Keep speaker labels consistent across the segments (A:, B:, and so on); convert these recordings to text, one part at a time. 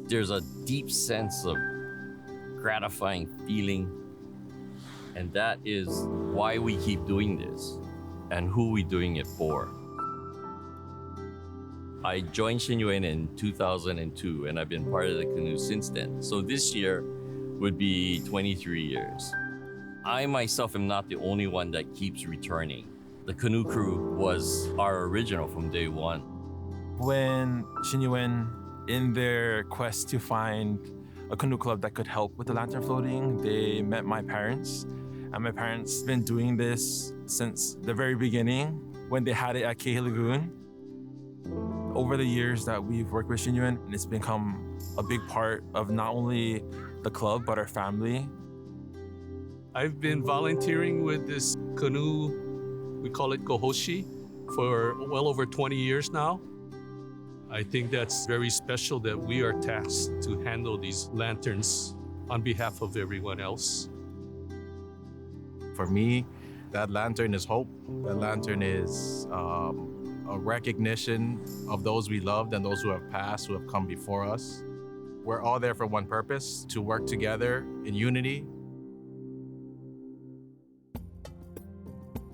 A: There's a deep sense of gratifying feeling, and that is why we keep doing this and who we're doing it for. I joined Shinnyo in 2002, and I've been part of the Canoe since then. So this year would be 23 years. I myself am not the only one that keeps returning. The Canoe crew was our original from day one.
B: When Shinnyo in their quest to find a canoe club that could help with the lantern floating, they met my parents. And my parents been doing this since the very beginning when they had it at Kehi Lagoon. Over the years that we've worked with Shinnyo, it's become a big part of not only the club, but our family.
C: I've been volunteering with this canoe, we call it Kohoshi, for well over 20 years now. I think that's very special that we are tasked to handle these lanterns on behalf of everyone else.
D: For me, that lantern is hope. That lantern is a recognition of those we loved and those who have passed, who have come before us. We're all there for one purpose, to work together in unity.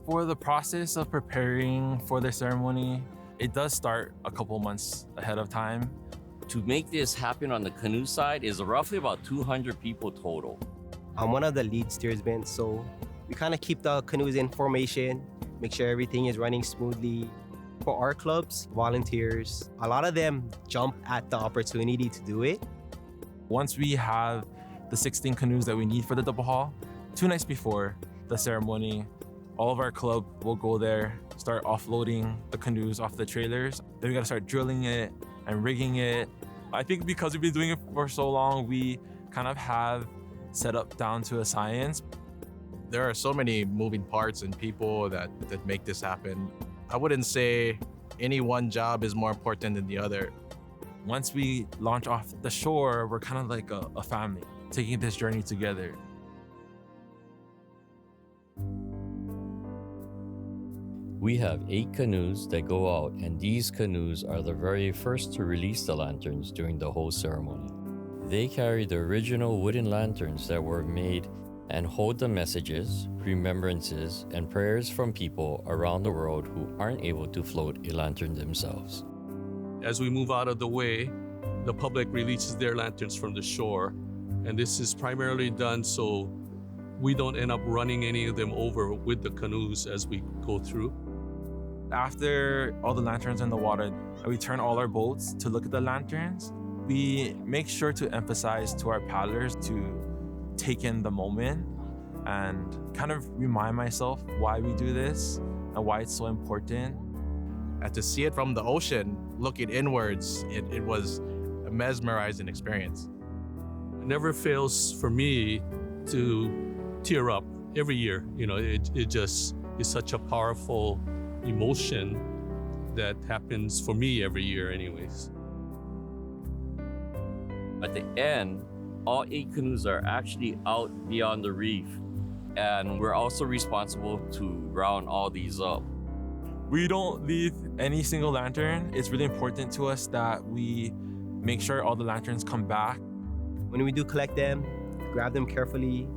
B: For the process of preparing for the ceremony, it does start a couple months ahead of time.
A: To make this happen on the canoe side is roughly about 200 people total.
E: I'm one of the lead steersmen, so we kind of keep the canoes in formation, make sure everything is running smoothly. For our clubs, volunteers, a lot of them jump at the opportunity to do it.
B: Once we have the 16 canoes that we need for the double haul, 2 nights before the ceremony, all of our club will go there, start offloading the canoes off the trailers. Then we gotta start drilling it and rigging it. I think because we've been doing it for so long, we kind of have set up down to a science.
D: There are so many moving parts and people that make this happen. I wouldn't say any one job is more important than the other.
B: Once we launch off the shore, we're kind of like a family, taking this journey together.
A: We have 8 canoes that go out, and these canoes are the very first to release the lanterns during the whole ceremony. They carry the original wooden lanterns that were made and hold the messages, remembrances, and prayers from people around the world who aren't able to float a lantern themselves.
C: As we move out of the way, the public releases their lanterns from the shore, and this is primarily done so we don't end up running any of them over with the canoes as we go through.
B: After all the lanterns in the water, we turn all our boats to look at the lanterns. We make sure to emphasize to our paddlers to take in the moment and kind of remind myself why we do this and why it's so important.
D: And to see it from the ocean, looking inwards, it was a mesmerizing experience.
C: It never fails for me to tear up every year. You know, it just is such a powerful emotion that happens for me every year anyways.
A: At the end, all 8 canoes are actually out beyond the reef, and we're also responsible to round all these up.
B: We don't leave any single lantern. It's really important to us that we make sure all the lanterns come back.
E: When we do collect them, grab them carefully.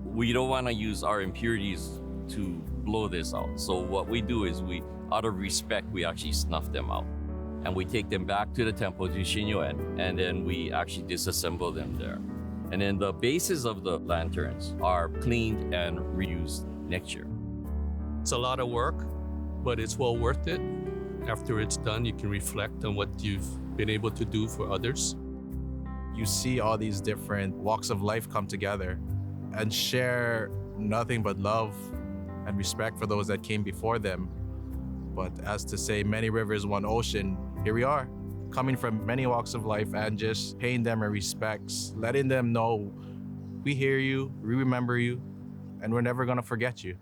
A: We don't want to use our impurities to blow this out. So what we do is out of respect, we actually snuff them out. And we take them back to the temple to Shinnyo, and then we actually disassemble them there. And then the bases of the lanterns are cleaned and reused next year.
C: It's a lot of work, but it's well worth it. After it's done, you can reflect on what you've been able to do for others.
D: You see all these different walks of life come together and share nothing but love and respect for those that came before them. But as to say, many rivers, one ocean, here we are, coming from many walks of life and just paying them our respects, letting them know we hear you, we remember you, and we're never gonna forget you.